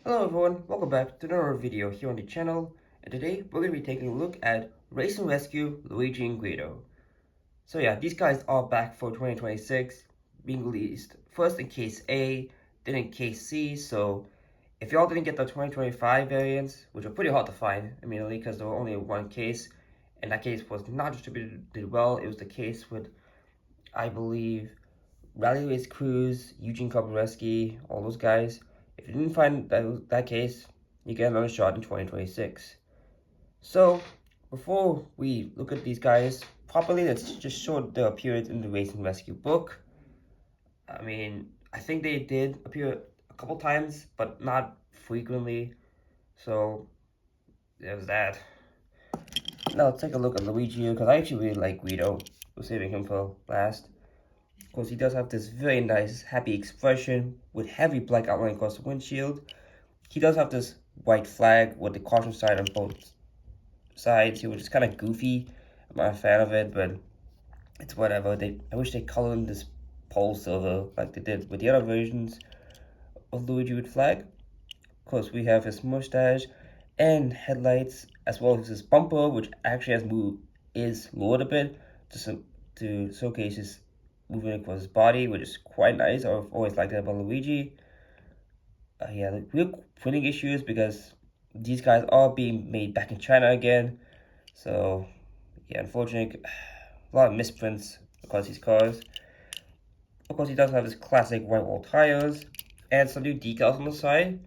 Hello everyone, welcome back to another video here on the channel, and today we're going to be taking a look at Race and Rescue Luigi and Guido. So yeah, these guys are back for 2026, being released first in case A, then in case C, so if y'all didn't get the 2025 variants, which are pretty hard to find, immediately because there were only one case, and that case was not distributed well. It was the case with, I believe, Rally Race Crews, Eugene Kopareski, all those guys. If you didn't find that case, you get another shot in 2026. So, before we look at these guys properly, let's just show their appearance in the Race and Rescue book. I mean, I think they did appear a couple times, but not frequently. So, there's that. Now, let's take a look at Luigi, because I actually really like Guido. We're saving him for last. Of course, he does have this very nice, happy expression with heavy black outline across the windshield. He does have this white flag with the caution sign on both sides, which is kind of goofy. I'm not a fan of it, but it's whatever. I wish they colored this pole silver like they did with the other versions of Luigi with flag. Of course, we have his mustache and headlights, as well as his bumper, which actually is lowered a bit to showcase his movement across his body, which is quite nice. I've always liked that about Luigi. Yeah, the real printing issues because these guys are being made back in China again. So, yeah, unfortunately, a lot of misprints across these cars. Of course, he does have his classic white wall tires and some new decals on the side.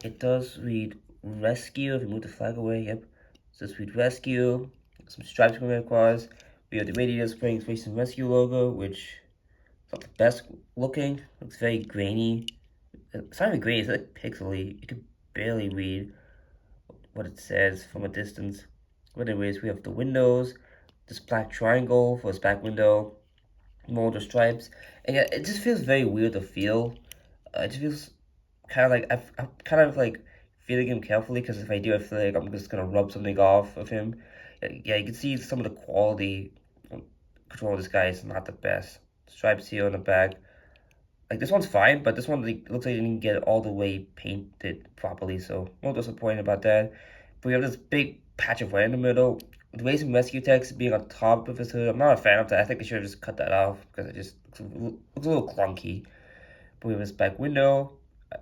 It does read Rescue if you move the flag away. Yep, it does read Rescue. Some stripes coming across. We have the radiator springs Race and Rescue logo, which is not the best looking. Looks very grainy. It's not even grainy, it's like pixely. You can barely read what it says from a distance. But anyways, we have the windows, this black triangle for his back window, more of the stripes. And yeah, it just feels very weird to feel. It just feels kind of like, I'm kind of like feeling him carefully because if I do, I feel like I'm just going to rub something off of him. Yeah, you can see some of the quality control of this guy is not the best. Stripes here on the back. Like this one's fine, but this one like, looks like it didn't get all the way painted properly, so I'm a little disappointed about that. But we have this big patch of white in the middle. The Race and Rescue text being on top of his hood, I'm not a fan of that. I think they should have just cut that off because it just looks a little clunky. But we have his back window,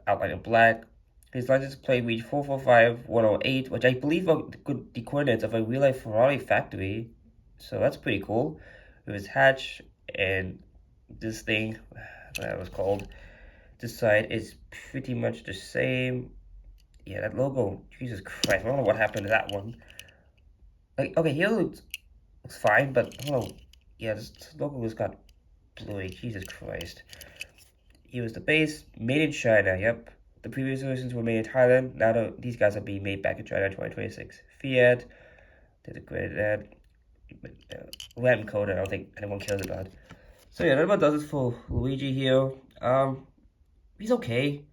outline in black. His license plate read 445108, which I believe are the coordinates of a real life Ferrari factory. So that's pretty cool. With his hatch and this thing, whatever it was called. This side is pretty much the same. Yeah, that logo, Jesus Christ, I don't know what happened to that one. Like, okay, here looks fine, but hold on. Yeah, this logo has got bluey, Jesus Christ. Here was the base, made in China, yep. The previous versions were made in Thailand. Now these guys are being made back in China in 2026. Fiat, did a great ad. Random code, I don't think anyone cares about. So yeah, that about does it for Luigi here. He's okay.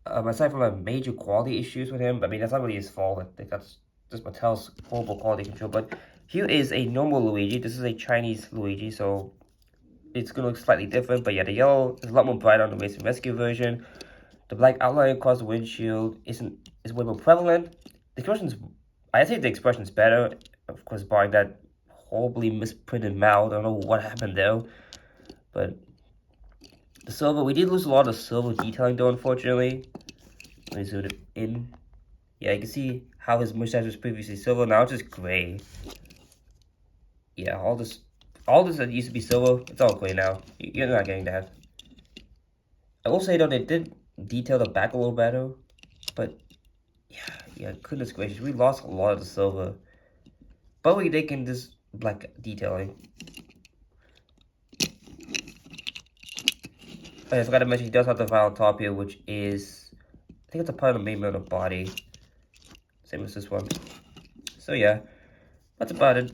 Aside from major quality issues with him, I mean that's not really his fault. I think that's just Mattel's horrible quality control. But here is a normal Luigi. This is a Chinese Luigi, so it's gonna look slightly different. But yeah, the yellow is a lot more bright on the Race and Rescue version. The black outline across the windshield is way more prevalent. The expression's, I think the expression's better. Of course, barring that horribly misprinted mouth. I don't know what happened there, but the silver, we did lose a lot of silver detailing though, unfortunately. Let me zoom it in. Yeah, you can see how his mustache was previously silver, now it's just gray. Yeah, all this that used to be silver, it's all gray now. You're not getting that. I will say though, they did detail the back a little better, but yeah, goodness gracious, we lost a lot of the silver. But we did get this black detailing. I forgot to mention he does have the vinyl top here, which is, I think it's a part of the main metal body. Same as this one. So yeah, that's about it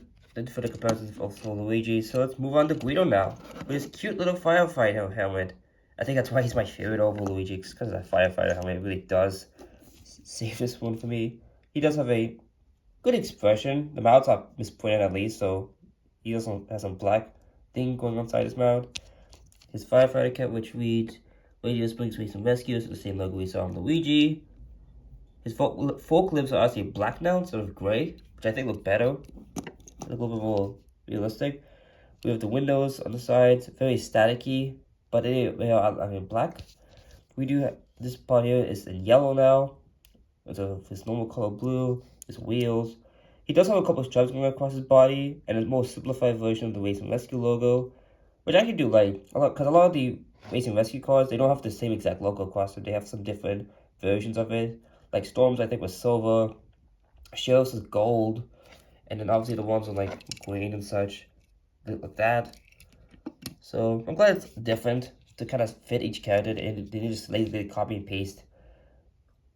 for the comparisons for Luigi. So let's move on to Guido now, with his cute little firefighter helmet. I think that's why he's my favorite over Luigi, because that firefighter helmet really does save this one for me. He does have a good expression. The mouth's not misprinted at least, so he also has some black thing going on inside his mouth. His firefighter cap, which reads Radio Springs Racing Rescue is the same logo we saw on Luigi. His fork lips are actually black now instead of gray, which I think look better. Look a little bit more realistic. We have the windows on the sides, very staticky, but they are outlined in black. We do have, this part here is in yellow now, instead of his normal color blue, his wheels. He does have a couple of stripes going across his body, and a more simplified version of the Racing Rescue logo, which I actually do like, because a lot of the Racing Rescue cars, they don't have the same exact logo across them, they have some different versions of it. Like Storm's, I think, was silver, Sheriff's is gold, and then obviously the ones with like green and such, like that. So I'm glad it's different to kind of fit each character, and they just lazily copy and paste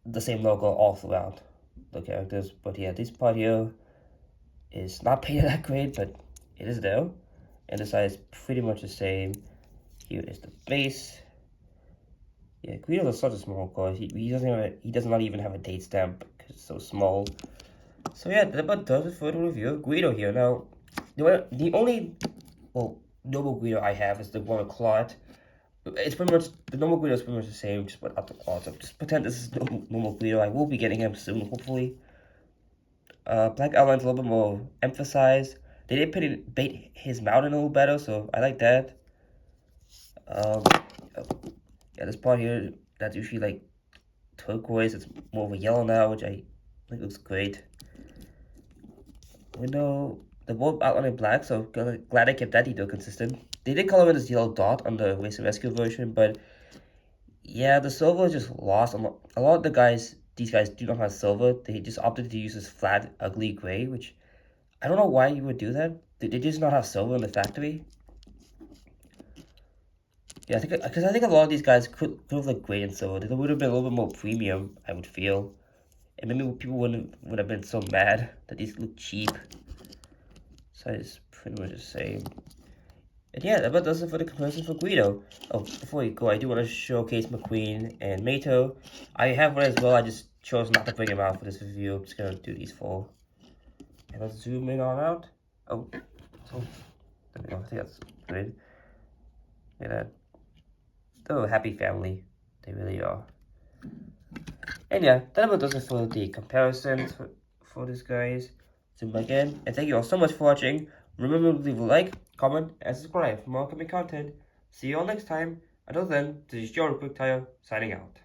the same logo all throughout the characters. But yeah, this part here is not painted that great, but it is there, and the side is pretty much the same. Here is the base. Yeah, Guido is such a small car. He does not even have a date stamp because it's so small. So yeah, that about does it for the review of Guido here. Now, the only normal Guido I have is the one with Claude. It's pretty much the normal Guido is pretty much the same, just without the Claude. So just pretend this is normal Guido. I will be getting him soon, hopefully. Black outline's a little bit more emphasized. They did paint his mountain a little better, so I like that. Yeah, this part here, that's usually like turquoise. It's more of a yellow now, which I think looks great. Window, the both outline in black, so glad I kept that detail consistent. They did color in this yellow dot on the Race and Rescue version, but yeah, the silver is just lost. A lot of these guys do not have silver. They just opted to use this flat, ugly gray, which I don't know why you would do that. They just not have silver in the factory. Yeah, I think a lot of these guys could have looked great in silver. They would have been a little bit more premium, I would feel, and maybe people would have been so mad that these look cheap. So it's pretty much the same. And yeah, that about does it for the comparison for Guido. Oh, before we go, I do want to showcase McQueen and Mato. I have one as well. I just chose not to bring him out for this review. I'm just gonna do these four. And let's zoom in on out. Oh, so there we go. I think that's good. Look at that. They're a happy family. They really are. And yeah, that about does it for the comparisons for this, guys. Zoom back in. And thank you all so much for watching. Remember to leave a like, comment, and subscribe for more upcoming content. See you all next time. Until then, this is your Quick Tire signing out.